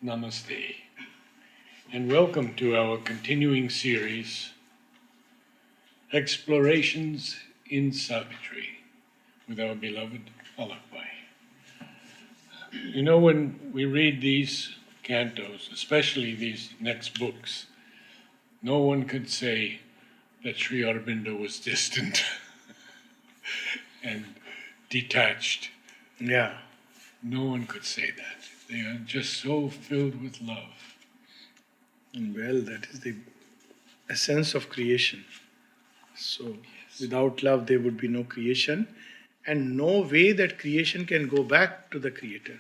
Namaste, and welcome to our continuing series, Explorations in Savitri, with our beloved Alok. You know, when we read these cantos, especially these next books, no one could say that Sri Aurobindo was distant and detached. Yeah. No one could say that. They are just so filled with love. Well, that is the essence of creation. So, without love, there would be no creation, and no way that creation can go back to the Creator.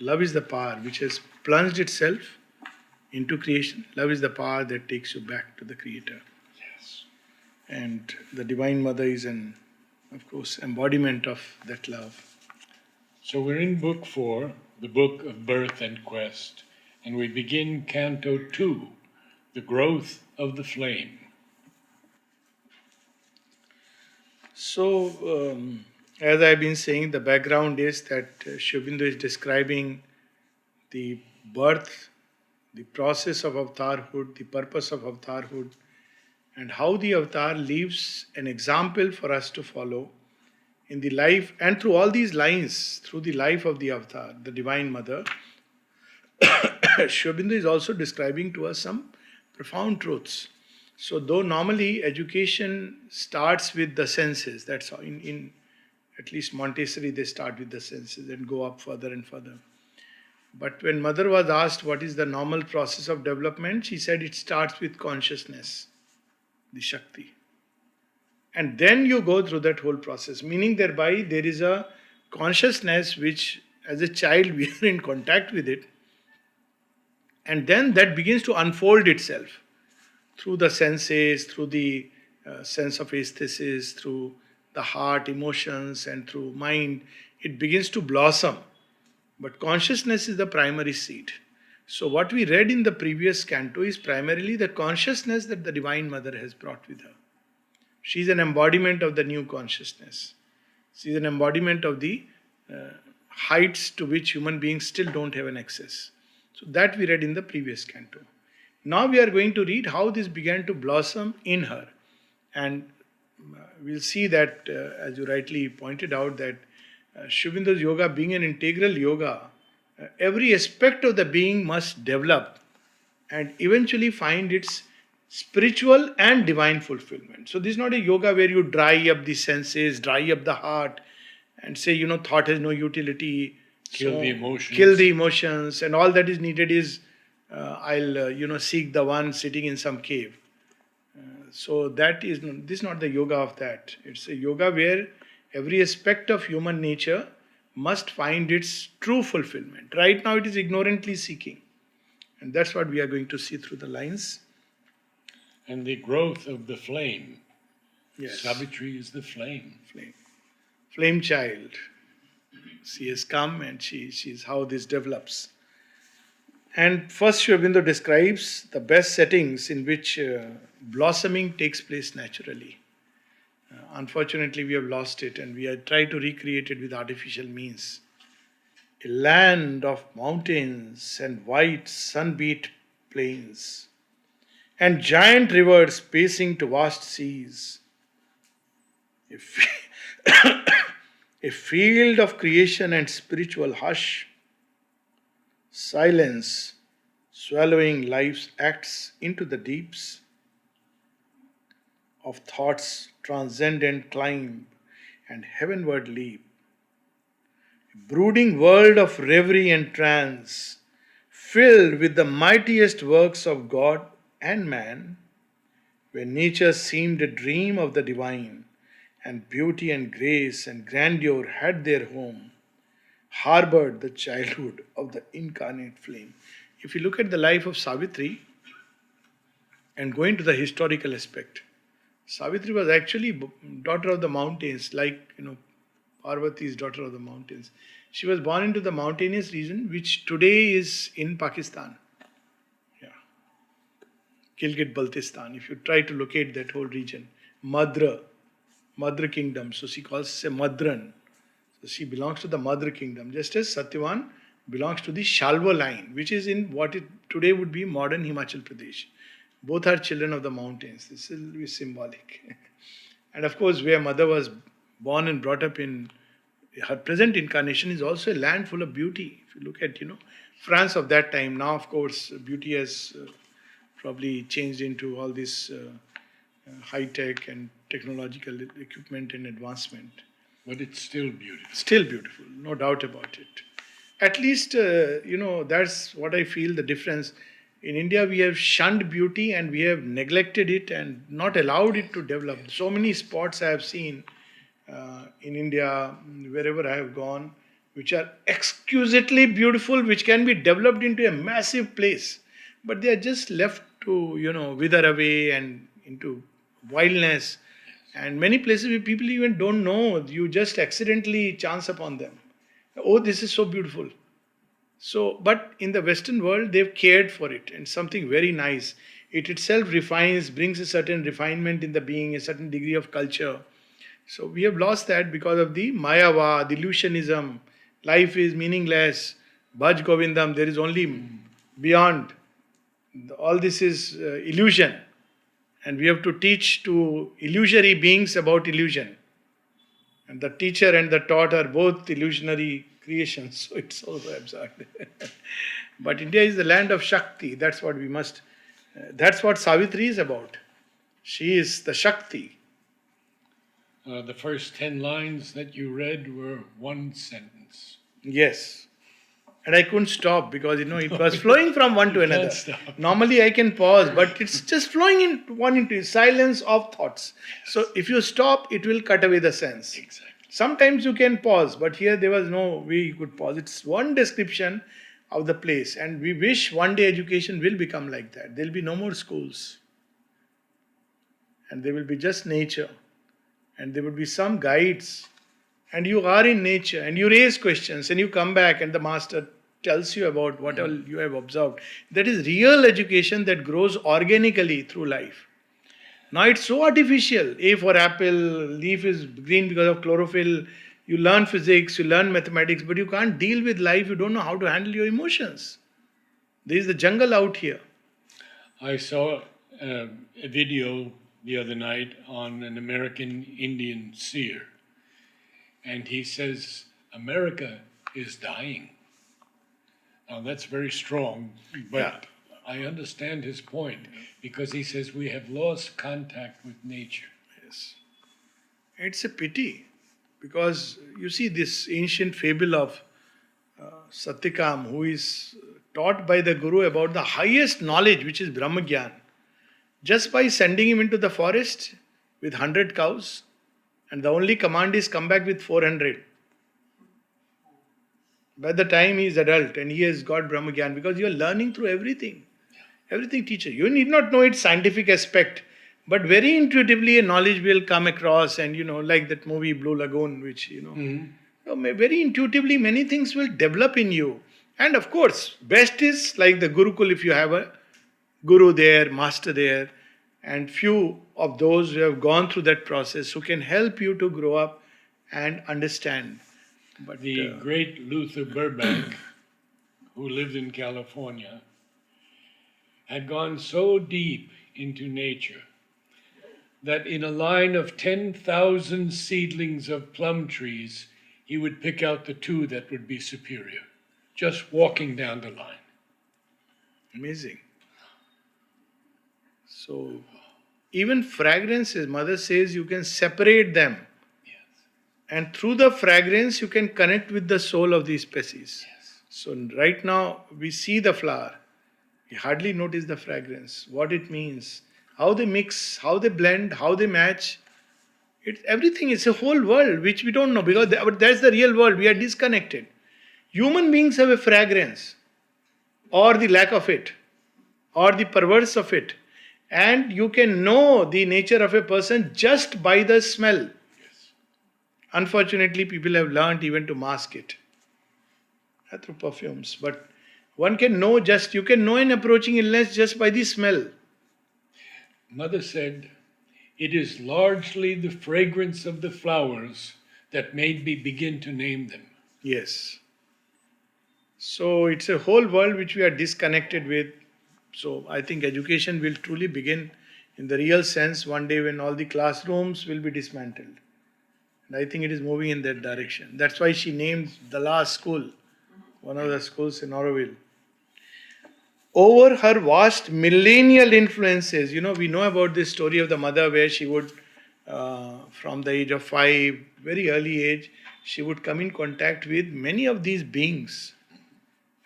Love is the power which has plunged itself into creation. Love is the power that takes you back to the Creator. Yes. And the Divine Mother is of course, embodiment of that love. So we're in Book 4, the Book of Birth and Quest, and we begin Canto 2, the Growth of the Flame. So, as I've been saying, the background is that Sri Aurobindo is describing the birth, the process of avatarhood, the purpose of avatarhood, and how the avatar leaves an example for us to follow in the life, and through all these lines, through the life of the avatar, the Divine Mother, Sri Aurobindo is also describing to us some profound truths. So, though normally education starts with the senses, that's how in at least Montessori they start with the senses and go up further and further. But when Mother was asked what is the normal process of development, she said it starts with consciousness, the Shakti. And then you go through that whole process, meaning thereby there is a consciousness which, as a child, we are in contact with it, and then that begins to unfold itself through the senses, through the sense of aesthesis, through the heart, emotions, and through mind. It begins to blossom. But consciousness is the primary seed. So, what we read in the previous canto is primarily the consciousness that the Divine Mother has brought with her. She is an embodiment of the new consciousness. She is an embodiment of the heights to which human beings still don't have an access. So, that we read in the previous canto. Now we are going to read how this began to blossom in her. And we'll see that, as you rightly pointed out, that Sri Aurobindo's yoga being an integral yoga, every aspect of the being must develop and eventually find its spiritual and divine fulfillment. So this is not a yoga where you dry up the senses, dry up the heart, and say, thought has no utility. Kill the emotions. Kill the emotions, and all that is needed is I'll seek the one sitting in some cave. So this is not the yoga of that. It's a yoga where every aspect of human nature must find its true fulfillment. Right now it is ignorantly seeking. And that's what we are going to see through the lines. And the growth of the flame. Yes. Savitri is the flame. Flame child. She has come and she is how this develops. And first Sri Aurobindo describes the best settings in which blossoming takes place naturally. Unfortunately, we have lost it and we have tried to recreate it with artificial means. A land of mountains and white sun-beat plains, and giant rivers pacing to vast seas. A field of creation and spiritual hush, silence swallowing life's acts into the deeps of thought's transcendent climb and heavenward leap. A brooding world of reverie and trance, filled with the mightiest works of God and man, where nature seemed a dream of the divine, and beauty and grace and grandeur had their home, harbored the childhood of the incarnate flame. If you look at the life of Savitri and go into the historical aspect, Savitri was actually daughter of the mountains, like Parvati is daughter of the mountains. She was born into the mountainous region, which today is in Pakistan. Yeah, Gilgit-Baltistan. If you try to locate that whole region, Madra kingdom. So she calls herself Madran. So she belongs to the Madra kingdom, just as Satyavan belongs to the Shalva line, which is in what it today would be modern Himachal Pradesh. Both are children of the mountains. This will be symbolic. And of course, where mother was born and brought up in, her present incarnation is also a land full of beauty. If you look at, France of that time, now of course, beauty has probably changed into all this high-tech and technological equipment and advancement. But it's still beautiful. Still beautiful, no doubt about it. At least, that's what I feel the difference. In India, we have shunned beauty and we have neglected it and not allowed it to develop. So many spots I have seen in India, wherever I have gone, which are exquisitely beautiful, which can be developed into a massive place. But they are just left to, wither away and into wildness. And many places where people even don't know, you just accidentally chance upon them. Oh, this is so beautiful. So, but in the Western world, they've cared for it and something very nice. It itself refines, brings a certain refinement in the being, a certain degree of culture. So we have lost that because of the Mayava, delusionism. Life is meaningless. Bhaj Govindam, there is only beyond. All this is illusion. And we have to teach to illusory beings about illusion. And the teacher and the taught are both illusionary creations. So it's also absurd. But India is the land of Shakti. That's what we must. That's what Savitri is about. She is the Shakti. The first 10 lines that you read were one sentence. Yes. And I couldn't stop because, it was flowing from one to another. Can't stop. Normally I can pause, but it's just flowing into silence of thoughts. So if you stop, it will cut away the sense. Exactly. Sometimes you can pause, but here there was no way you could pause. It's one description of the place. And we wish one day education will become like that. There will be no more schools. And there will be just nature. And there will be some guides. And you are in nature. And you raise questions. And you come back and the master tells you about what all you have observed. That is real education that grows organically through life. Now it's so artificial. A for apple, leaf is green because of chlorophyll. You learn physics, you learn mathematics, but you can't deal with life. You don't know how to handle your emotions. There is the jungle out here. I saw a video the other night on an American Indian seer. And he says, America is dying. Now that's very strong, but Yeah. I understand his point because he says we have lost contact with nature. Yes. It's a pity because you see this ancient fable of Satyakam, who is taught by the Guru about the highest knowledge, which is Brahmagyan, just by sending him into the forest with 100 cows, and the only command is come back with 400. By the time he is adult and he has got Brahmagyan, because you are learning through everything. Everything teaches. You need not know its scientific aspect, but very intuitively a knowledge will come across, and like that movie Blue Lagoon, which very intuitively many things will develop in you. And of course, best is like the Gurukul, if you have a Guru there, master there, and few of those who have gone through that process who can help you to grow up and understand. But The great Luther Burbank, who lived in California, had gone so deep into nature that in a line of 10,000 seedlings of plum trees, he would pick out the 2 that would be superior, just walking down the line. amazing. So, even fragrances, mother says you can separate them. Yes. And through the fragrance, you can connect with the soul of the species. Yes. So, right now, we see the flower. We hardly notice the fragrance, what it means, how they mix, how they blend, how they match. Everything is a whole world which we don't know, because but that's the real world. We are disconnected. Human beings have a fragrance, or the lack of it, or the perverse of it. And you can know the nature of a person just by the smell. Yes. Unfortunately, people have learned even to mask it through perfumes. But you can know an approaching illness just by the smell. Mother said, it is largely the fragrance of the flowers that made me begin to name them. Yes. So it's a whole world which we are disconnected with. So I think education will truly begin in the real sense one day when all the classrooms will be dismantled. And I think it is moving in that direction. That's why she named the last school, one of the schools in Auroville. Over her vast millennial influences, we know about this story of the mother where she would, from the age of 5, very early age, she would come in contact with many of these beings.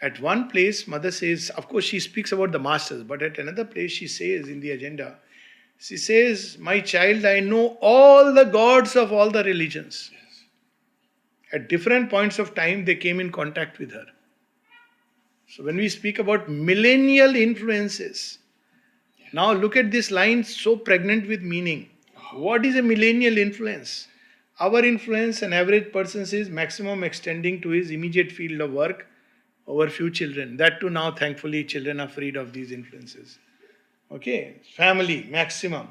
At one place, mother says, of course, she speaks about the masters, but at another place, she says in the agenda, she says, my child, I know all the gods of all the religions. Yes. At different points of time, they came in contact with her. So when we speak about millennial influences, now look at this line so pregnant with meaning. What is a millennial influence? Our influence, an average person says, maximum extending to his immediate field of work over few children. That too now, thankfully, children are freed of these influences. Okay, family, maximum.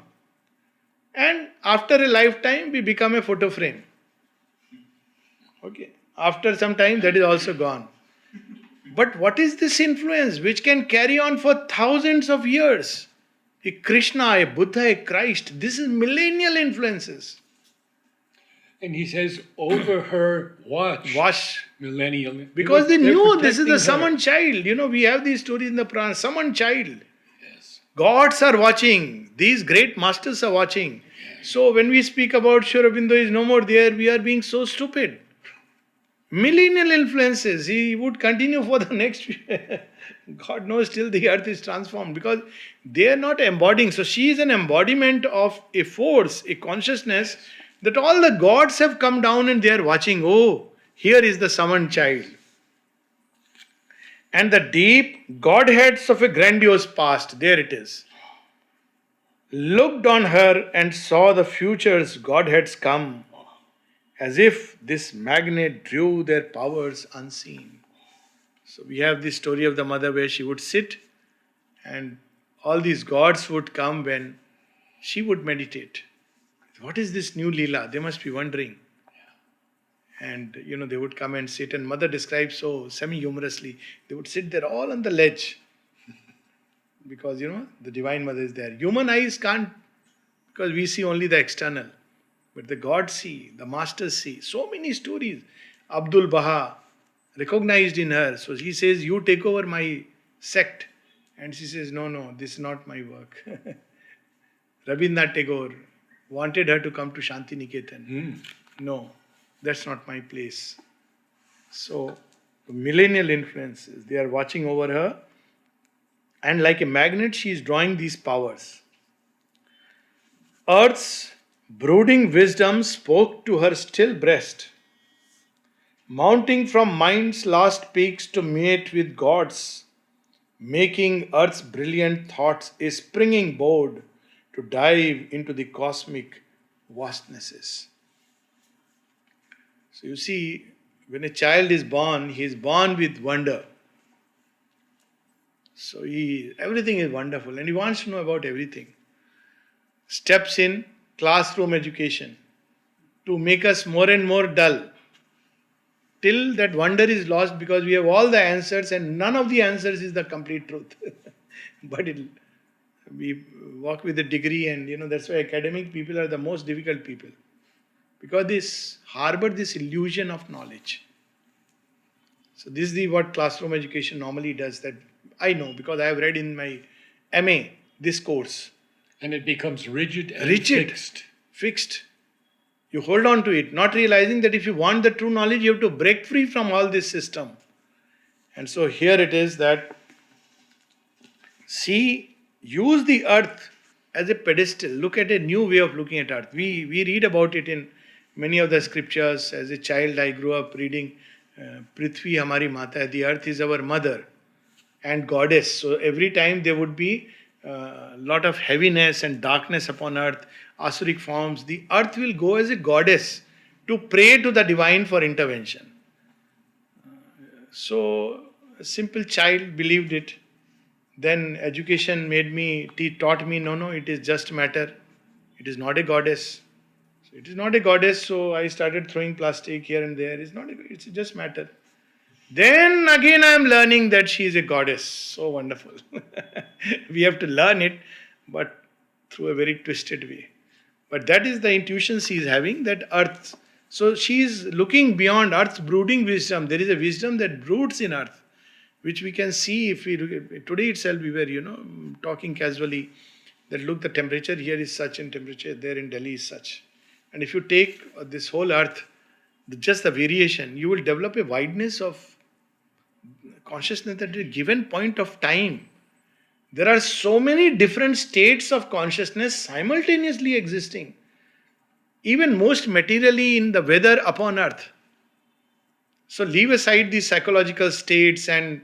And after a lifetime, we become a photo frame. Okay, after some time, that is also gone. But what is this influence which can carry on for thousands of years? A Krishna, a Buddha, a Christ. This is millennial influences. And he says, over her watch. Millennial. Because they knew this is the protecting her. summoned child. We have these stories in the Purana. Summoned child. Yes. Gods are watching. These great masters are watching. So when we speak about Sri Aurobindo is no more there, we are being so stupid. Millennial influences. He would continue for the next God knows till the earth is transformed, because they are not embodying. So she is an embodiment of a force, a consciousness that all the gods have come down and they are watching. Oh, here is the summoned child. And the deep Godheads of a grandiose past, there it is, looked on her and saw the future's Godheads come, as if this magnet drew their powers unseen. So we have this story of the mother where she would sit and all these gods would come when she would meditate. What is this new Leela? They must be wondering. And they would come and sit, and mother describes so semi-humorously, they would sit there all on the ledge. Because the divine mother is there. Human eyes can't, because we see only the external. But the gods see, the masters see. So many stories. Abdul Baha recognized in her. So he says, you take over my sect. And she says, no, this is not my work. Rabindranath Tagore wanted her to come to Shanti Niketan. No, that's not my place. So, millennial influences, they are watching over her. And like a magnet, she is drawing these powers. Earth's brooding wisdom spoke to her still breast, mounting from mind's last peaks to mate with gods, making earth's brilliant thoughts a springing board to dive into the cosmic vastnesses. So you see, when a child is born, he is born with wonder. So everything is wonderful and he wants to know about everything. Steps in classroom education to make us more and more dull, till that wonder is lost, because we have all the answers and none of the answers is the complete truth. But we walk with a degree, and that's why academic people are the most difficult people, because they harbor this illusion of knowledge. So this is what classroom education normally does, that I know because I have read in my MA this course. And it becomes rigid and fixed. You hold on to it, not realizing that if you want the true knowledge, you have to break free from all this system. And so here it is that, use the earth as a pedestal. Look at a new way of looking at earth. We read about it in many of the scriptures. As a child, I grew up reading Prithvi Hamari Mata, the earth is our mother and goddess. So every time there would be a lot of heaviness and darkness upon earth, Asuric forms, the earth will go as a goddess to pray to the divine for intervention. So a simple child believed it. Then education taught me, no, it is just matter. It is not a goddess. So it is not a goddess, so I started throwing plastic here and there. It's just matter. Then again I am learning that she is a goddess. So wonderful. We have to learn it, but through a very twisted way. But that is the intuition she is having, that earth. So she is looking beyond earth's brooding wisdom. There is a wisdom that broods in earth, which we can see if we look at, today itself we were, talking casually that look, the temperature here is such and temperature there in Delhi is such. And if you take this whole earth, just the variation, you will develop a wideness of consciousness at a given point of time. There are so many different states of consciousness simultaneously existing, even most materially in the weather upon earth. So leave aside the psychological states and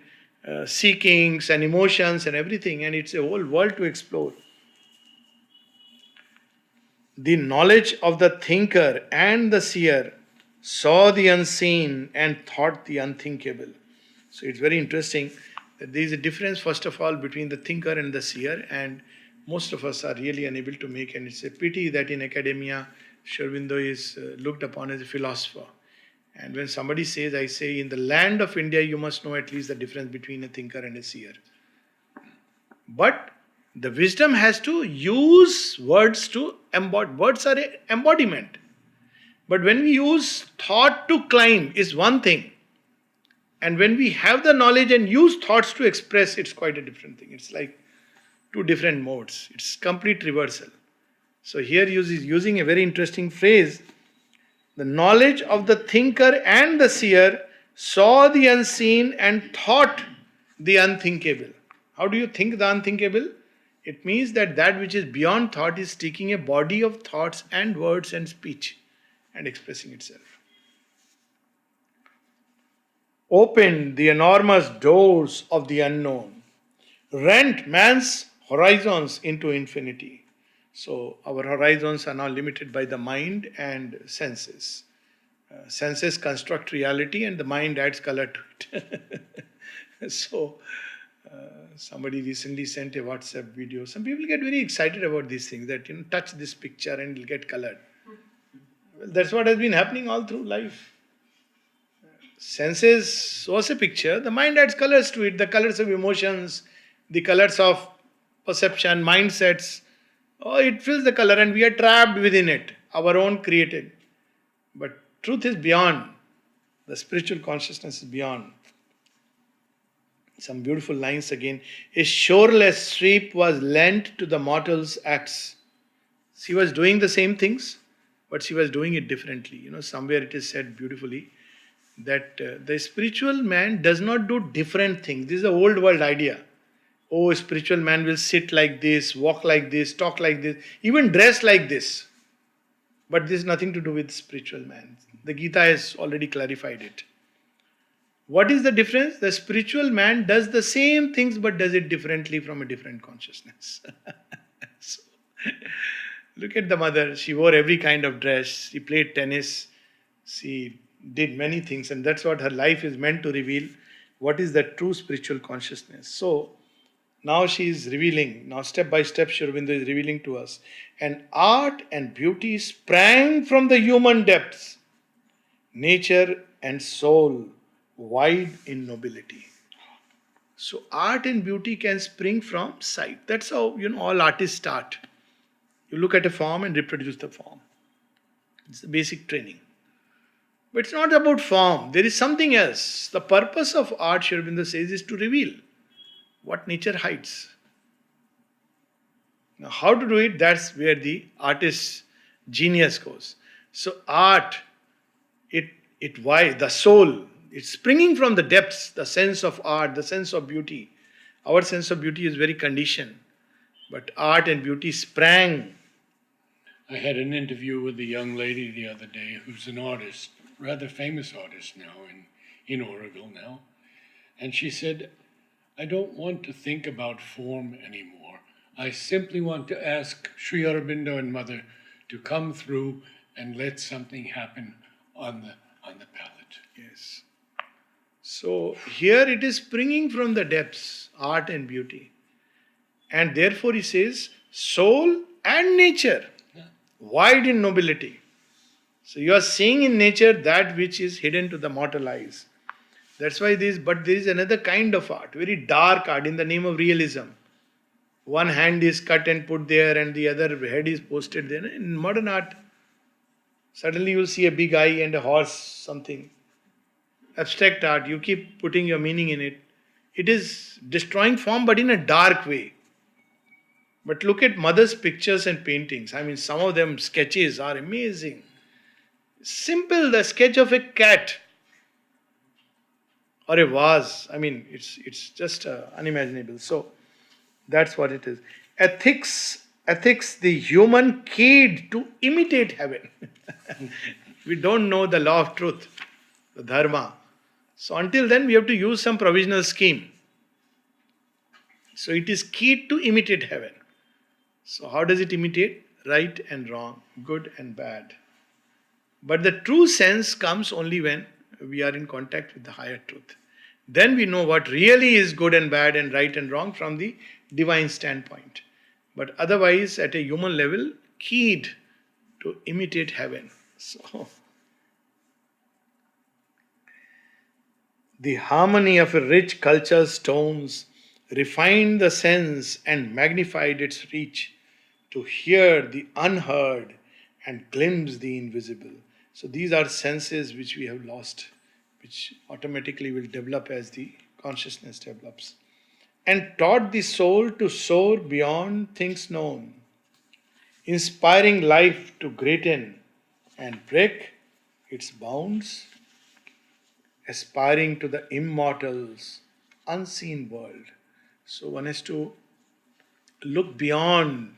seekings and emotions and everything, and it's a whole world to explore. The knowledge of the thinker and the seer saw the unseen and thought the unthinkable. So it's very interesting that there is a difference, first of all, between the thinker and the seer, and most of us are really unable to make, and it's a pity that in academia, Sri Aurobindo is looked upon as a philosopher. And when somebody says, I say, in the land of India, you must know at least the difference between a thinker and a seer. But the wisdom has to use words to embody. Words are an embodiment. But when we use thought to climb is one thing. And when we have the knowledge and use thoughts to express, it's quite a different thing. It's like two different modes. It's complete reversal. So here he is using a very interesting phrase. The knowledge of the thinker and the seer saw the unseen and thought the unthinkable. How do you think the unthinkable? It means that which is beyond thought is taking a body of thoughts and words and speech and expressing itself. Opened the enormous doors of the unknown, rent man's horizons into infinity. So our horizons are now limited by the mind and senses. Senses construct reality and the mind adds color to it. So somebody recently sent a WhatsApp video. Some people get very excited about these things, that touch this picture and it'll get colored. Well, that's what has been happening all through life. Senses shows a picture, the mind adds colors to it, the colors of emotions, the colors of perception, mindsets. Oh, it fills the color and we are trapped within it, our own created. But truth is beyond. The spiritual consciousness is beyond. Some beautiful lines again. A shoreless sweep was lent to the mortal's acts. She was doing the same things, but she was doing it differently. Somewhere it is said beautifully that the spiritual man does not do different things. This is an old world idea. Oh, a spiritual man will sit like this, walk like this, talk like this, even dress like this. But this has nothing to do with spiritual man. The Gita has already clarified it. What is the difference? The spiritual man does the same things but does it differently from a different consciousness. So, look at the mother. She wore every kind of dress. She played tennis. She did many things, and that's what her life is meant to reveal. What is the true spiritual consciousness? So, now she is revealing, now step by step Sri Aurobindo is revealing to us. And art and beauty sprang from the human depths, nature and soul wide in nobility. So art and beauty can spring from sight. That's how all artists start. You look at a form and reproduce the form. It's the basic training. But it's not about form. There is something else. The purpose of art, Sri Aurobindo says, is to reveal what nature hides. Now, how to do it? That's where the artist's genius goes. So, art, why? The soul, it's springing from the depths, the sense of art, the sense of beauty. Our sense of beauty is very conditioned. But art and beauty sprang. I had an interview with a young lady the other day who's an artist, rather famous artist now in Oroville now. And she said, I don't want to think about form anymore. I simply want to ask Sri Aurobindo and Mother to come through and let something happen on the palette. Yes. So here it is springing from the depths, art and beauty. And therefore he says, soul and nature, wide in nobility. So you are seeing in nature that which is hidden to the mortal eyes. That's why but there is another kind of art, very dark art in the name of realism. One hand is cut and put there, and the other head is posted there. In modern art, suddenly you'll see a big eye and a horse, something. Abstract art, you keep putting your meaning in it. It is destroying form, but in a dark way. But look at mother's pictures and paintings. I mean, some of them sketches are amazing. Simple, the sketch of a cat or a vase. I mean, it's just unimaginable. So that's what it is. Ethics, the human keyed to imitate heaven. We don't know the law of truth, the dharma. So until then, we have to use some provisional scheme. So it is keyed to imitate heaven. So how does it imitate? Right and wrong, good and bad. But the true sense comes only when we are in contact with the higher truth. Then we know what really is good and bad and right and wrong from the divine standpoint. But otherwise, at a human level, keyed to imitate heaven. So, the harmony of a rich culture's tones refined the sense and magnified its reach to hear the unheard and glimpse the invisible. So these are senses which we have lost, which automatically will develop as the consciousness develops. And taught the soul to soar beyond things known, inspiring life to greaten and break its bounds, aspiring to the immortal's unseen world. So one has to look beyond.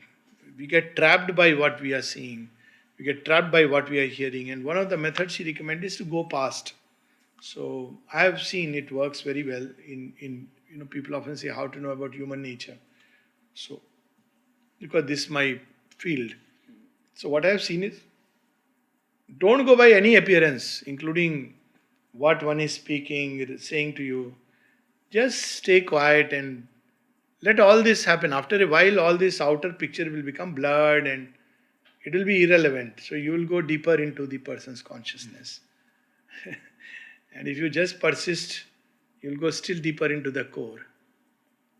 We get trapped by what we are seeing. We get trapped by what we are hearing. And one of the methods she recommended is to go past. So I have seen it works very well in people often say how to know about human nature. So because this is my field. So what I have seen is don't go by any appearance, including what one is speaking, saying to you. Just stay quiet and let all this happen. After a while, all this outer picture will become blurred and it will be irrelevant. So you will go deeper into the person's consciousness. And if you just persist, you'll go still deeper into the core.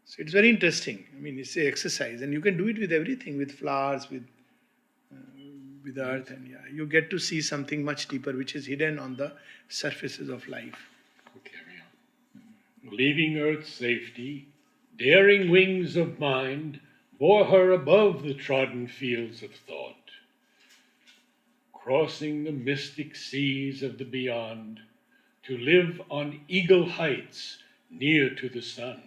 So it's very interesting. I mean, it's an exercise, and you can do it with everything, with flowers, with earth, and you get to see something much deeper, which is hidden on the surfaces of life. Carry on. Leaving earth's safety, daring wings of mind bore her above the trodden fields of thought, crossing the mystic seas of the beyond, to live on eagle heights near to the sun.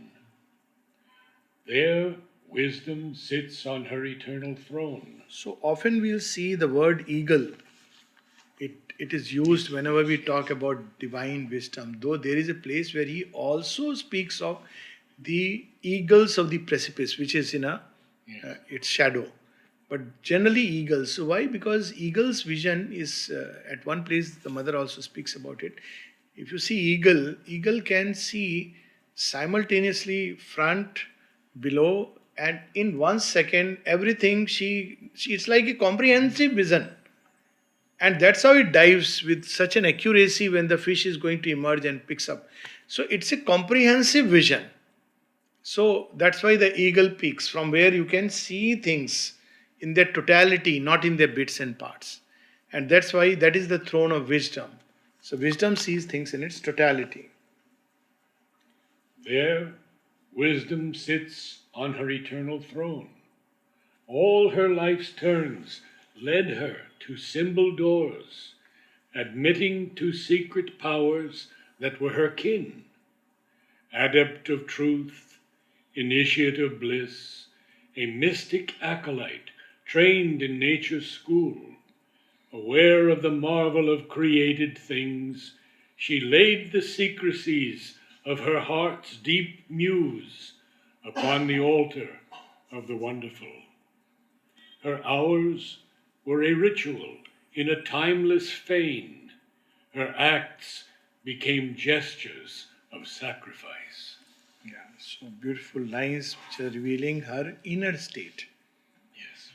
There wisdom sits on her eternal throne. So often we'll see the word eagle. It is used whenever we talk about divine wisdom, though there is a place where he also speaks of the eagles of the precipice, which is in its shadow. But generally eagles. So why? Because eagle's vision is, at one place the mother also speaks about it. If you see eagle can see simultaneously front, below, and in 1 second everything it's like a comprehensive vision. And that's how it dives with such an accuracy when the fish is going to emerge and picks up. So it's a comprehensive vision. So that's why the eagle peaks, from where you can see things in their totality, not in their bits and parts. And that's why that is the throne of wisdom. So wisdom sees things in its totality. There wisdom sits on her eternal throne. All her life's turns led her to symbol doors, admitting to secret powers that were her kin. Adept of truth, initiate of bliss, a mystic acolyte trained in nature's school, aware of the marvel of created things, she laid the secrecies of her heart's deep muse upon the altar of the wonderful. Her hours were a ritual in a timeless fane. Her acts became gestures of sacrifice. Yeah, so beautiful lines which are revealing her inner state. Yes.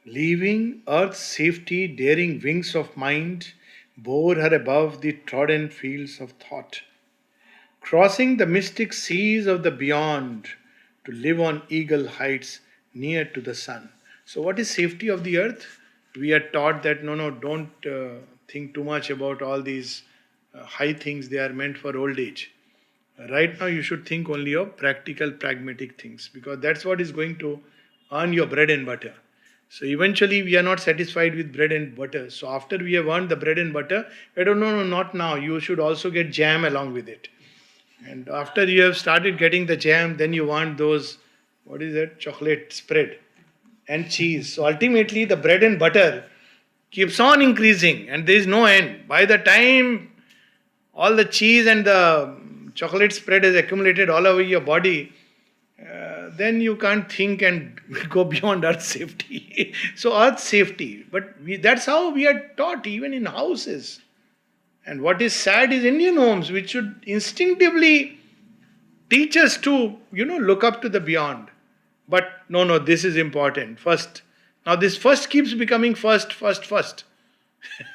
Leaving earth's safety, daring wings of mind, bore her above the trodden fields of thought, crossing the mystic seas of the beyond to live on eagle heights near to the sun. So, what is safety of the earth? We are taught that no, don't think too much about all these high things, they are meant for old age. Right now, you should think only of practical, pragmatic things because that's what is going to earn your bread and butter. So eventually, we are not satisfied with bread and butter. So after we have earned the bread and butter, I don't know, no, not now. You should also get jam along with it. And after you have started getting the jam, then you want those, what is that, chocolate spread and cheese. So ultimately, the bread and butter keeps on increasing and there is no end. By the time all the cheese and the chocolate spread is accumulated all over your body, then you can't think and go beyond earth safety. So earth safety, but that's how we are taught even in houses. And what is sad is Indian homes, which should instinctively teach us to, look up to the beyond. But no, this is important. First. Now this first keeps becoming first.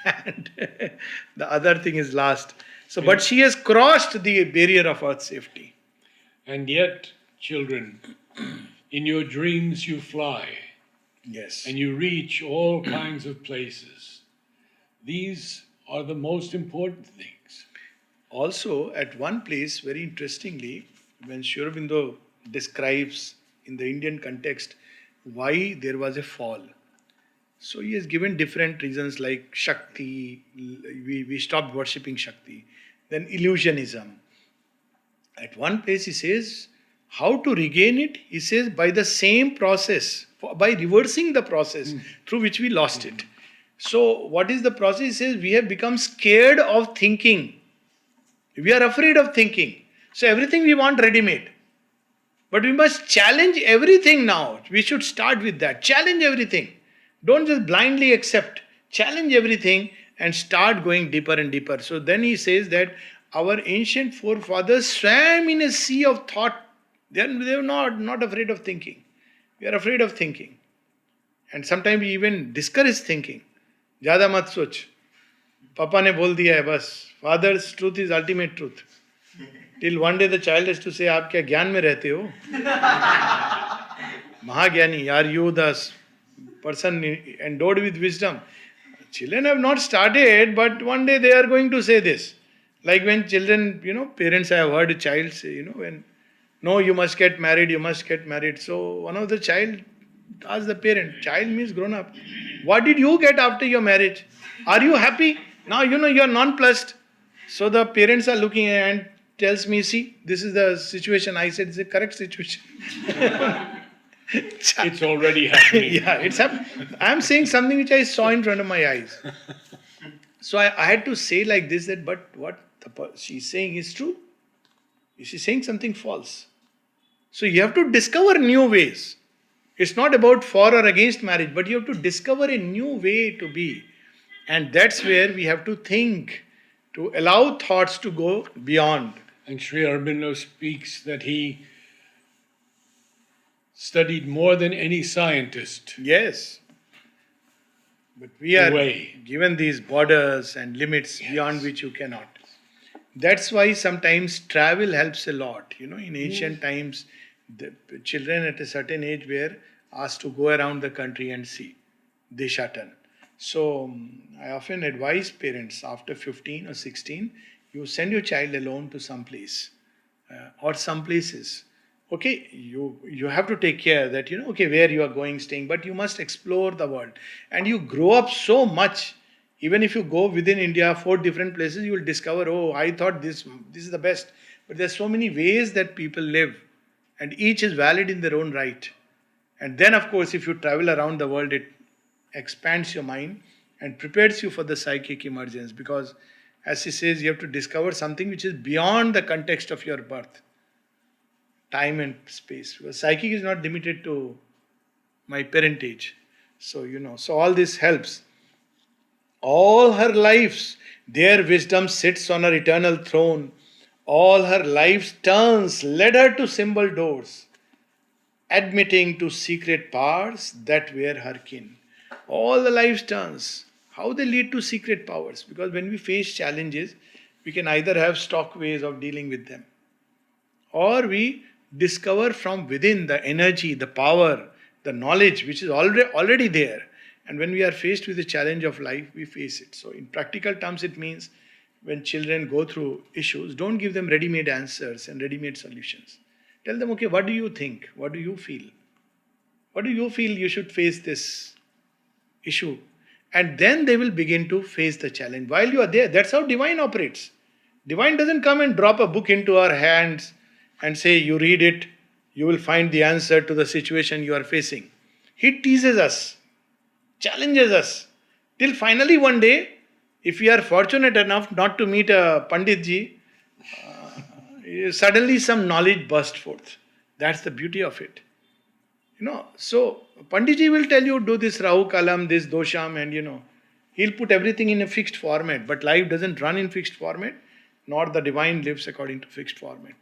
And the other thing is last. So, but she has crossed the barrier of earth safety. And yet, children, in your dreams you fly. Yes. And you reach all kinds of places. These are the most important things. Also, at one place, very interestingly, when Sri Aurobindo describes in the Indian context why there was a fall. So he has given different reasons like Shakti, we stopped worshipping Shakti, then illusionism. At one place he says, how to regain it? He says by the same process, by reversing the process through which we lost it. So what is the process? He says we have become scared of thinking. We are afraid of thinking. So everything we want ready-made. But we must challenge everything now. We should start with that. Challenge everything. Don't just blindly accept. Challenge everything and start going deeper and deeper. So then he says that our ancient forefathers swam in a sea of thought. They are not afraid of thinking. We are afraid of thinking. And sometimes we even discourage thinking. Jada mat soch. Papa ne bol diya hai bas. Father's truth is ultimate truth. Till one day the child has to say, आप क्या ज्ञान में रहते हो? Mahagyani, are you the person endowed with wisdom? Children have not started, but one day they are going to say this. Like when children, parents, I have heard a child say, when, no, you must get married. So one of the child asked the parent, child means grown up. What did you get after your marriage? Are you happy? Now, you are nonplussed. So the parents are looking and tells me, see, this is the situation. I said, it's a correct situation. It's already happening. Yeah, it's happening. I'm saying something which I saw in front of my eyes. So I had to say like this, that but what she's saying is true. She's saying something false. So you have to discover new ways. It's not about for or against marriage, but you have to discover a new way to be. And that's where we have to think, to allow thoughts to go beyond. And Sri Aurobindo speaks that he studied more than any scientist. Yes. But we are given these borders and limits beyond which you cannot. That's why sometimes travel helps a lot. In ancient times, the children at a certain age were asked to go around the country and see Deshatan. So I often advise parents after 15 or 16, you send your child alone to some place or some places. Okay, you have to take care that, where you are going, staying, but you must explore the world. And you grow up so much. Even if you go within India, 4 different places, you will discover, oh, I thought this is the best. But there's so many ways that people live. And each is valid in their own right. And then, of course, if you travel around the world, it expands your mind and prepares you for the psychic emergence. Because, as he says, you have to discover something which is beyond the context of your birth. Time and space. Because psychic is not limited to my parentage. So, so all this helps. All her lives, their wisdom sits on her eternal throne. All her life's turns led her to symbol doors, admitting to secret powers that were her kin. All the life's turns. How they lead to secret powers? Because when we face challenges, we can either have stock ways of dealing with them, or we discover from within the energy, the power, the knowledge which is already there. And when we are faced with the challenge of life, we face it. So, in practical terms, it means when children go through issues, don't give them ready made answers and ready made solutions. Tell them, okay, what do you think? What do you feel? What do you feel you should face this issue? And then they will begin to face the challenge while you are there. That's how divine operates. Divine doesn't come and drop a book into our hands and say, you read it, you will find the answer to the situation you are facing. He teases us, challenges us, till finally one day, if we are fortunate enough not to meet a Panditji, suddenly some knowledge bursts forth. That's the beauty of it. So Panditji will tell you, do this Rahu Kalam, this Dosham, and he'll put everything in a fixed format. But life doesn't run in fixed format, nor the divine lives according to fixed format.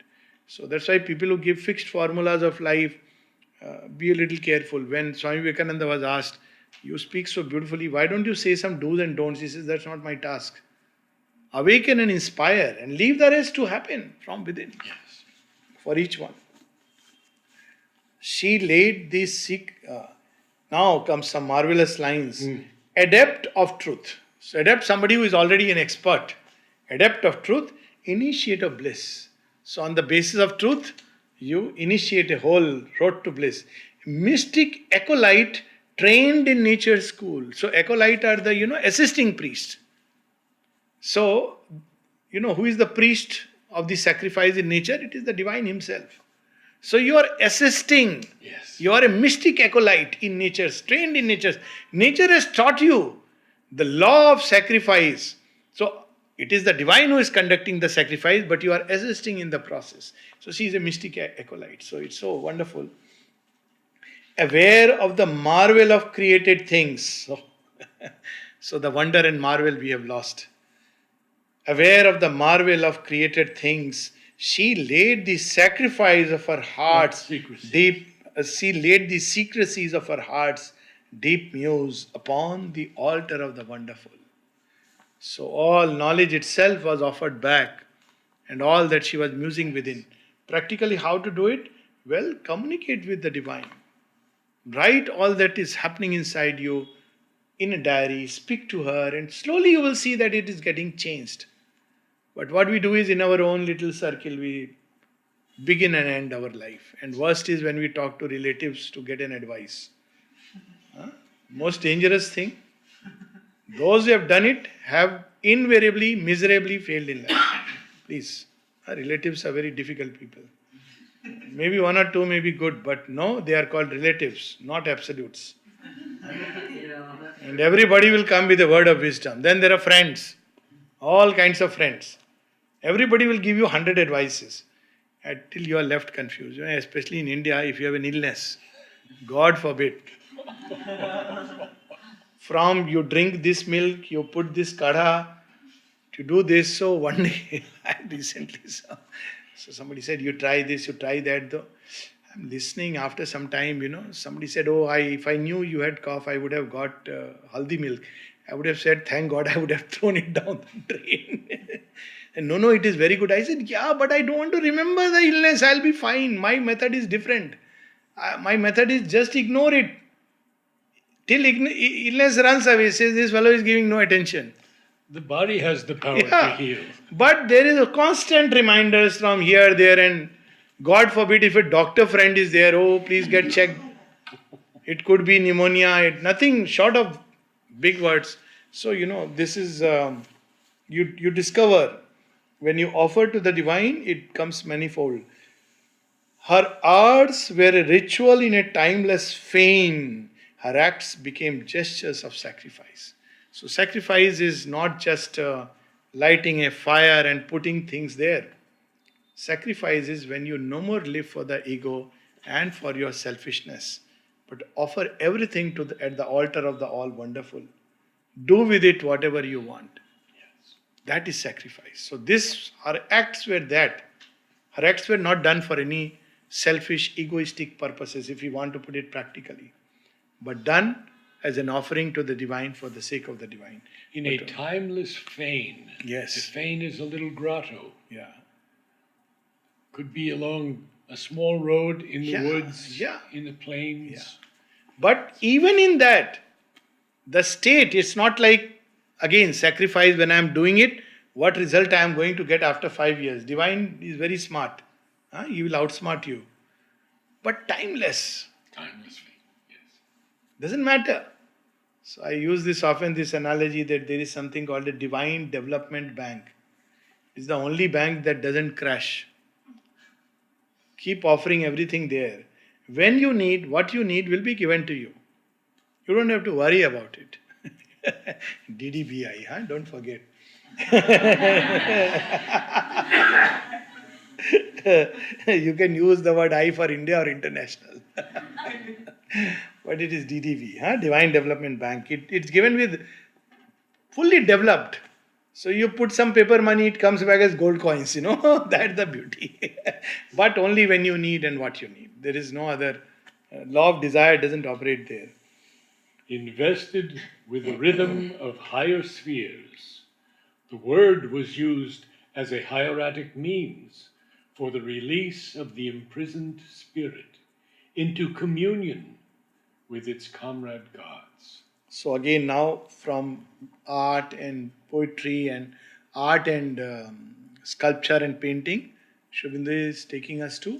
So that's why people who give fixed formulas of life, be a little careful. When Swami Vivekananda was asked, you speak so beautifully, why don't you say some do's and don'ts? He says, that's not my task. Awaken and inspire and leave the rest to happen from within. Yes. For each one. She laid these now comes some marvelous lines. Adept of truth. So adept, somebody who is already an expert. Adept of truth, initiate of bliss. So on the basis of truth, you initiate a whole road to bliss. Mystic acolyte trained in nature's school. So acolyte are the, assisting priests. So, who is the priest of the sacrifice in nature? It is the divine himself. So you are assisting. Yes. You are a mystic acolyte in nature, trained in nature. Nature has taught you the law of sacrifice. So it is the divine who is conducting the sacrifice, but you are assisting in the process. So she is a mystic acolyte. So it's so wonderful. Aware of the marvel of created things. So the wonder and marvel we have lost. Aware of the marvel of created things, she laid the sacrifice of her heart's deep. She laid the secrecies of her heart's deep muse upon the altar of the wonderful. So all knowledge itself was offered back, and all that she was musing within. Practically, how to do it? Well, communicate with the divine. Write all that is happening inside you in a diary. Speak to her, and slowly you will see that it is getting changed. But what we do is, in our own little circle, we begin and end our life. And worst is when we talk to relatives to get an advice. Most dangerous thing. Those who have done it have invariably, miserably failed in life. Please, our relatives are very difficult people. Maybe one or two may be good, but no, they are called relatives, not absolutes. And everybody will come with a word of wisdom. Then there are friends, all kinds of friends. Everybody will give you 100 advices until you are left confused. Especially in India, if you have an illness, God forbid. From you drink this milk, you put this kadha, to do this. So one day, I recently saw, so somebody said, you try this, you try that. Though I'm listening after some time, somebody said, if I knew you had cough, I would have got haldi milk. I would have said, thank God, I would have thrown it down the drain. And no, it is very good. I said, yeah, but I don't want to remember the illness. I'll be fine. My method is different. My method is just ignore it. Till illness runs away, says this fellow is giving no attention. The body has the power to heal. But there is a constant reminders from here, there, and God forbid if a doctor friend is there, please get checked. It could be pneumonia, nothing short of big words. So, this is, you discover, when you offer to the divine, it comes manifold. Her arts were a ritual in a timeless fane. Her acts became gestures of sacrifice. So sacrifice is not just lighting a fire and putting things there. Sacrifice is when you no more live for the ego and for your selfishness, but offer everything at the altar of the all wonderful. Do with it whatever you want. Yes. That is sacrifice. So her acts were that. Her acts were not done for any selfish, egoistic purposes, if you want to put it practically, but done as an offering to the divine for the sake of the divine. In a timeless fane. Yes. The fane is a little grotto. Yeah. Could be along a small road in the woods, yeah. in the plains. Yeah. But even in that, the state, it's not like, again, sacrifice when I'm doing it, what result I am going to get after 5 years. Divine is very smart. He will outsmart you. But timeless. Timeless fane, yes. Doesn't matter. So I use this often, this analogy that there is something called a divine development bank. It's the only bank that doesn't crash. Keep offering everything there. When you need, what you need will be given to you. You don't have to worry about it. DDBI, don't forget. You can use the word I for India or international. But it is DDB, Divine Development Bank. It's given with fully developed. So you put some paper money, it comes back as gold coins, That's the beauty. But only when you need and what you need. There is no other. Law of desire doesn't operate there. Invested with the rhythm of higher spheres, the word was used as a hieratic means for the release of the imprisoned spirit into communion with its comrade gods. So again, now from art and poetry and art and sculpture and painting, Shobindra is taking us to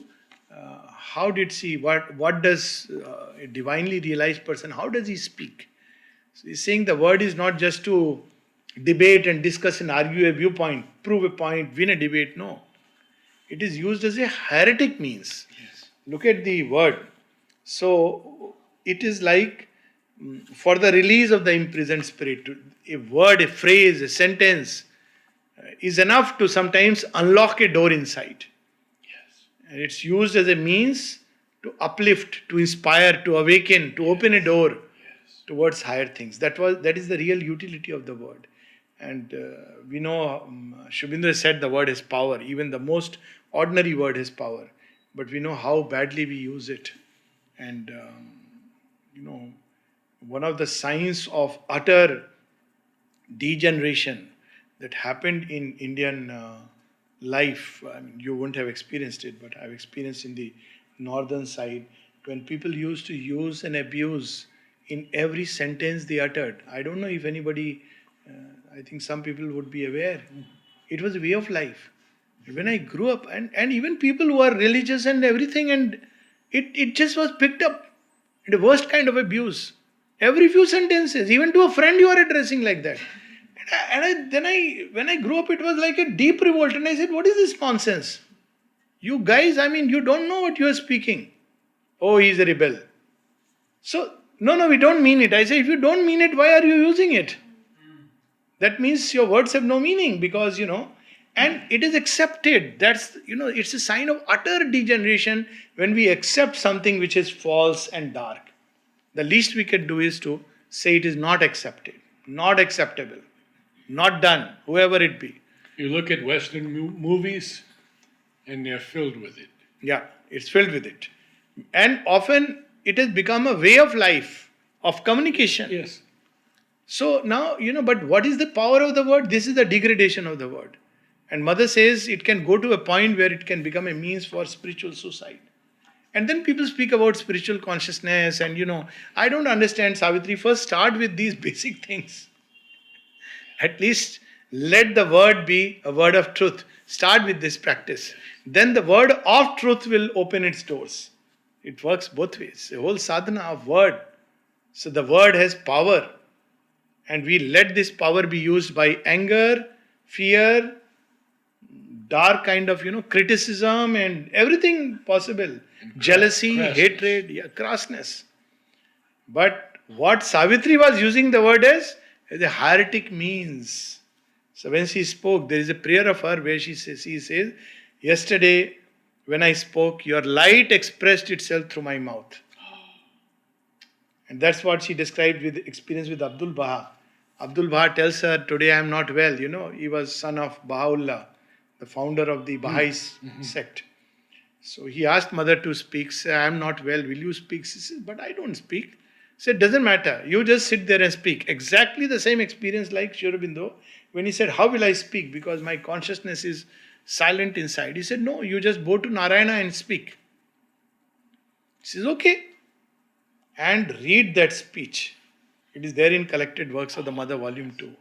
how did she, what does a divinely realized person, how does he speak? So he's saying the word is not just to debate and discuss and argue a viewpoint, prove a point, win a debate. No. It is used as a hieratic means. Yes. Look at the word. So it is like for the release of the imprisoned spirit. A word, a phrase, a sentence is enough to sometimes unlock a door inside. Yes. And it's used as a means to uplift, to inspire, to awaken, to open a door towards higher things. That is the real utility of the word. And we know Shubindra said the word has power. Even the most ordinary word has power. But we know how badly we use it. And one of the signs of utter degeneration that happened in Indian life, I mean, you wouldn't have experienced it, but I've experienced in the northern side, when people used to use and abuse in every sentence they uttered. I don't know if anybody, I think some people would be aware. It was a way of life. When I grew up, and even people who are religious and everything, and it just was picked up. The worst kind of abuse. Every few sentences, even to a friend you are addressing like that. When I grew up, it was like a deep revolt. And I said, what is this nonsense? You guys, I mean, you don't know what you are speaking. Oh, he's a rebel. So, no, we don't mean it. I say, if you don't mean it, why are you using it? That means your words have no meaning because, and it is accepted. That's, it's a sign of utter degeneration when we accept something which is false and dark. The least we can do is to say it is not accepted, not acceptable, not done, whoever it be. You look at Western movies and they're filled with it. Yeah, it's filled with it. And often it has become a way of life, of communication. Yes. So now, but what is the power of the word? This is the degradation of the word. And Mother says it can go to a point where it can become a means for spiritual suicide. And then people speak about spiritual consciousness and, I don't understand, Savitri. First start with these basic things. At least let the word be a word of truth. Start with this practice. Then the word of truth will open its doors. It works both ways. A whole sadhana of word. So the word has power. And we let this power be used by anger, fear, dark kind of, criticism and everything possible. Jealousy, hatred, crassness. But what Savitri was using the word as a hieratic means. So when she spoke, there is a prayer of her where she says, yesterday when I spoke, your light expressed itself through my mouth. And that's what she described with experience with Abdul Baha. Abdul Baha tells her, today I am not well. He was son of Baha'u'llah, the founder of the Baha'i sect. So he asked Mother to speak. Say, I am not well. Will you speak? She says, but I don't speak. So it doesn't matter. You just sit there and speak. Exactly the same experience like Sri Aurobindo when he said, how will I speak? Because my consciousness is silent inside. He said, no, you just go to Narayana and speak. He says, okay. And read that speech. It is there in Collected Works of the Mother, Volume 2.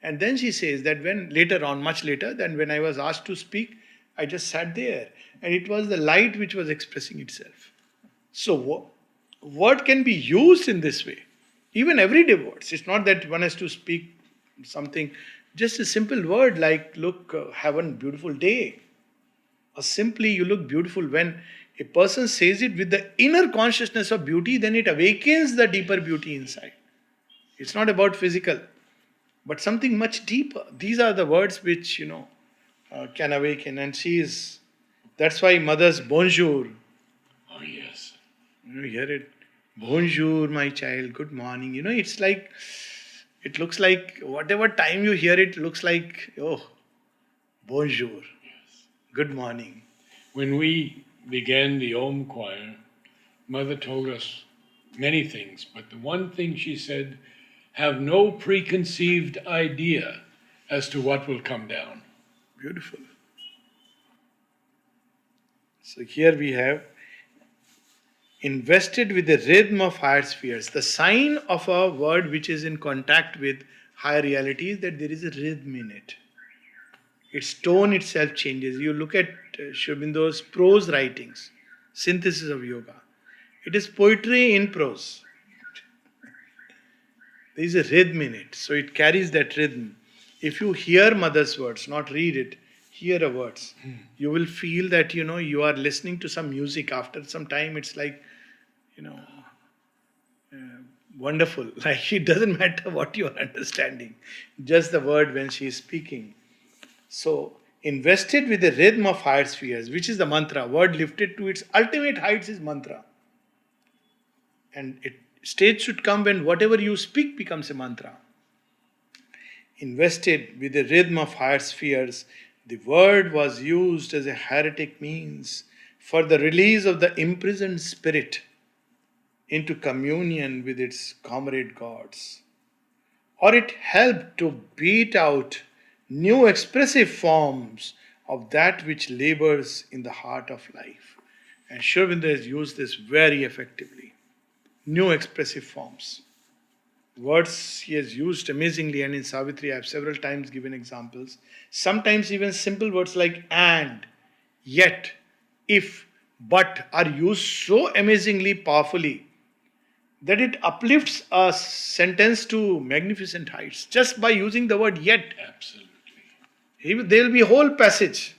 And then she says that when later on, much later, than when I was asked to speak, I just sat there. And it was the light which was expressing itself. So, word can be used in this way. Even everyday words. It's not that one has to speak something. Just a simple word like, look, have a beautiful day. Or simply, you look beautiful. When a person says it with the inner consciousness of beauty, then it awakens the deeper beauty inside. It's not about physical, but something much deeper. These are the words which, can awaken. And that's why mother's bonjour. Oh, yes. You hear it. Bonjour, my child, good morning. It's like, it looks like, whatever time you hear it, looks like, oh, bonjour, Yes. good morning. When we began the Om choir, Mother told us many things, but the one thing she said, have no preconceived idea as to what will come down. Beautiful. So here we have invested with the rhythm of higher spheres. The sign of a word which is in contact with higher reality is that there is a rhythm in it. Its tone itself changes. You look at Sri Aurobindo's prose writings, synthesis of yoga. It is poetry in prose. There is a rhythm in it, so it carries that rhythm. If you hear mother's words, not read it, hear her words, you will feel that you are listening to some music. After some time, it's like wonderful. Like it doesn't matter what you are understanding, just the word when she is speaking. So invested with the rhythm of higher spheres, which is the mantra. Word lifted to its ultimate heights is mantra, and stage should come when whatever you speak becomes a mantra. Invested with the rhythm of higher spheres, the word was used as a heretic means for the release of the imprisoned spirit into communion with its comrade gods. Or it helped to beat out new expressive forms of that which labors in the heart of life. And Sri Aurobindo has used this very effectively. New expressive forms. Words he has used amazingly, and in Savitri I have several times given examples. Sometimes even simple words like and, yet, if, but are used so amazingly powerfully that it uplifts a sentence to magnificent heights just by using the word yet. Absolutely. There will be a whole passage,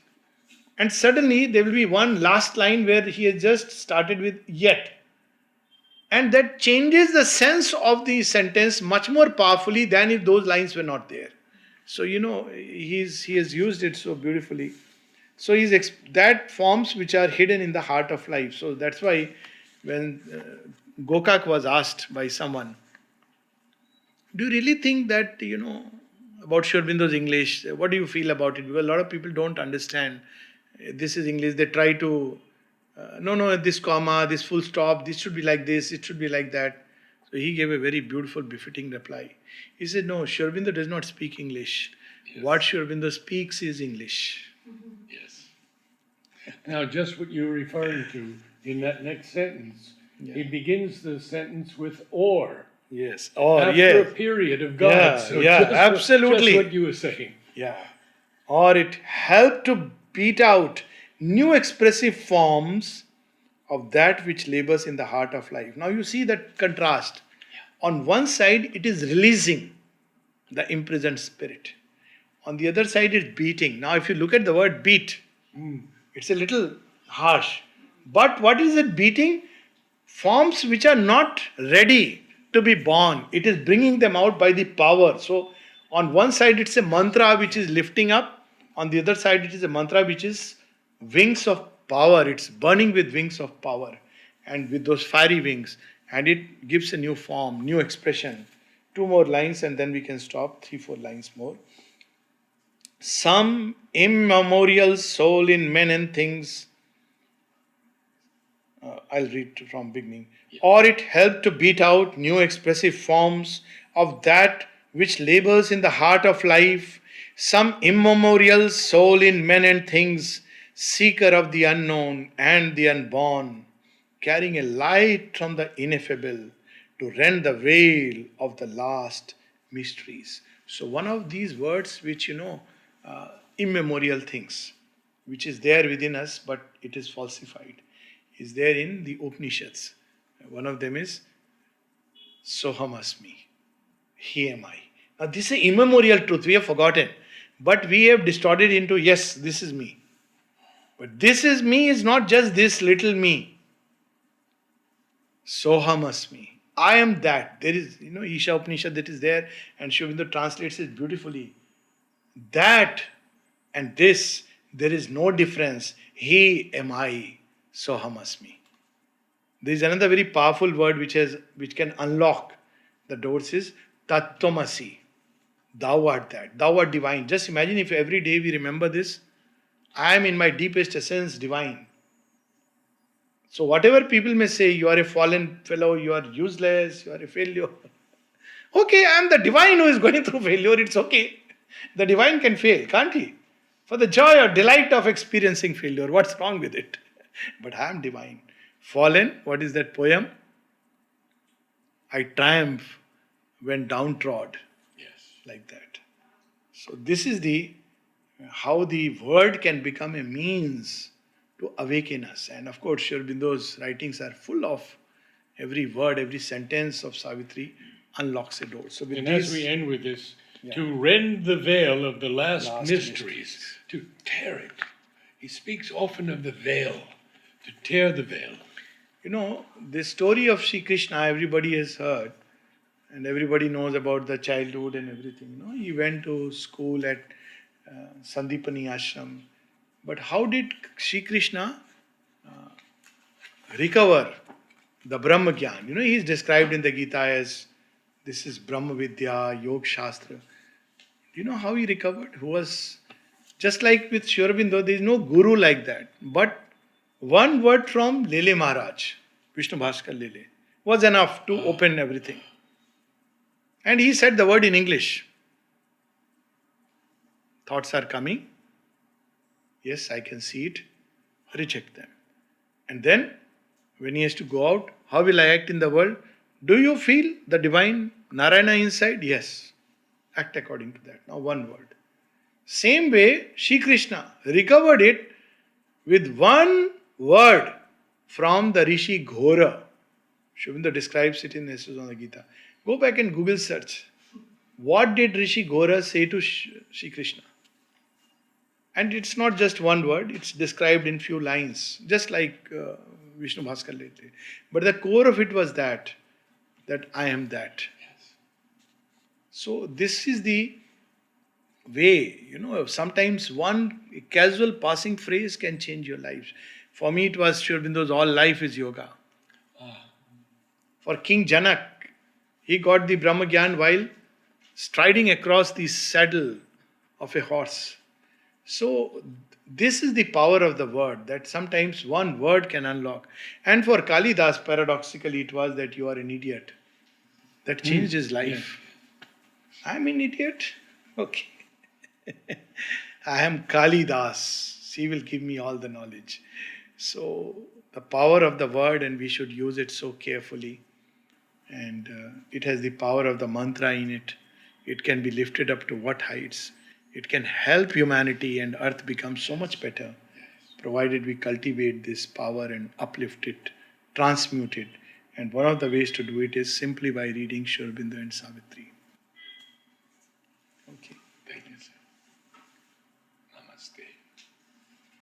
and suddenly there will be one last line where he has just started with yet. And that changes the sense of the sentence much more powerfully than if those lines were not there. So, he has used it so beautifully. So, that forms which are hidden in the heart of life. So, that's why when Gokak was asked by someone, do you really think that, about Sri Aurobindo's English, what do you feel about it? Because a lot of people don't understand. This is English. They try to no, this comma, this full stop, this should be like this, it should be like that. So he gave a very beautiful, befitting reply. He said, no, Sri Aurobindo does not speak English. Yes. What Sri Aurobindo speaks is English. Yes. Now, just what you're referring to in that next sentence, he begins the sentence with or. Yes. Or, after a period of God. Yeah, so absolutely. Just what you were saying. Yeah. Or it helped to beat out new expressive forms of that which labors in the heart of life. Now you see that contrast. On one side, it is releasing the imprisoned spirit. On the other side, it's beating. Now, if you look at the word beat, it's a little harsh. But what is it beating? Forms which are not ready to be born. It is bringing them out by the power. So, on one side, it's a mantra which is lifting up. On the other side, it is a mantra which is wings of power. It's burning with wings of power and with those fiery wings, and it gives a new form, new expression. 2 more lines and then we can stop. 3-4 lines more. Some immemorial soul in men and things I'll read from beginning. Or it helped to beat out new expressive forms of that which labors in the heart of life, some immemorial soul in men and things, seeker of the unknown and the unborn, carrying a light from the ineffable to rend the veil of the last mysteries. So, one of these words, which immemorial things, which is there within us, but it is falsified, is there in the Upanishads. One of them is Soham Asmi, He am I. Now, this is an immemorial truth, we have forgotten, but we have distorted into yes, this is me. But this is me is not just this little me. Soham Asmi. I am that. There is, Isha Upanishad that is there, and Sri Aurobindo translates it beautifully. That and this, there is no difference. He am I, Soham Asmi. There is another very powerful word which can unlock the doors is Tattvamasi. Thou art that. Thou art divine. Just imagine if every day we remember this. I am in my deepest essence divine. So whatever people may say, you are a fallen fellow, you are useless, you are a failure. Okay, I am the divine who is going through failure, it's okay. The divine can fail, can't he? For the joy or delight of experiencing failure, what's wrong with it? But I am divine. Fallen, what is that poem? I triumph when downtrodden. Yes. Like that. So this is how the word can become a means to awaken us. And of course, Sri Aurobindo's writings are full of every word, every sentence of Savitri unlocks a door. So with And these, as we end with this, to rend the veil of the last mysteries, to tear it. He speaks often of the veil, to tear the veil. the story of Sri Krishna, everybody has heard, and everybody knows about the childhood and everything. He went to school at Sandipani Ashram. But how did Sri Krishna recover the Brahma Gyan? He is described in the Gita as this is Brahma Vidya, Yoga Shastra. Do you know how he recovered? Who was just like with Sri Aurobindo, there is no guru like that. But one word from Lele Maharaj, Vishnu Bhaskar Lele, was enough to open everything. And he said the word in English. Thoughts are coming. Yes, I can see it. Reject them. And then, when he has to go out, how will I act in the world? Do you feel the divine Narayana inside? Yes. Act according to that. Now, one word. Same way, Sri Krishna recovered it with one word from the Rishi Ghora. Sri Aurobindo describes it in Essays on the Gita. Go back and Google search. What did Rishi Ghora say to Sri Krishna? And it's not just one word, it's described in few lines, just like Vishnu Bhaskar lately. But the core of it was that I am that. Yes. So this is the way, sometimes one casual passing phrase can change your life. For me, it was Sri Aurobindo's all life is yoga. For King Janak, he got the Brahma Gyan while striding across the saddle of a horse. So this is the power of the word, that sometimes one word can unlock. And for Kalidas, paradoxically, it was that you are an idiot. That changed his life. Yeah. I'm an idiot? Okay. I am Kalidas. He will give me all the knowledge. So the power of the word, and we should use it so carefully. And it has the power of the mantra in it. It can be lifted up to what heights. It can help humanity and earth become so much better, provided we cultivate this power and uplift it, transmute it. And one of the ways to do it is simply by reading Sri Aurobindo and Savitri.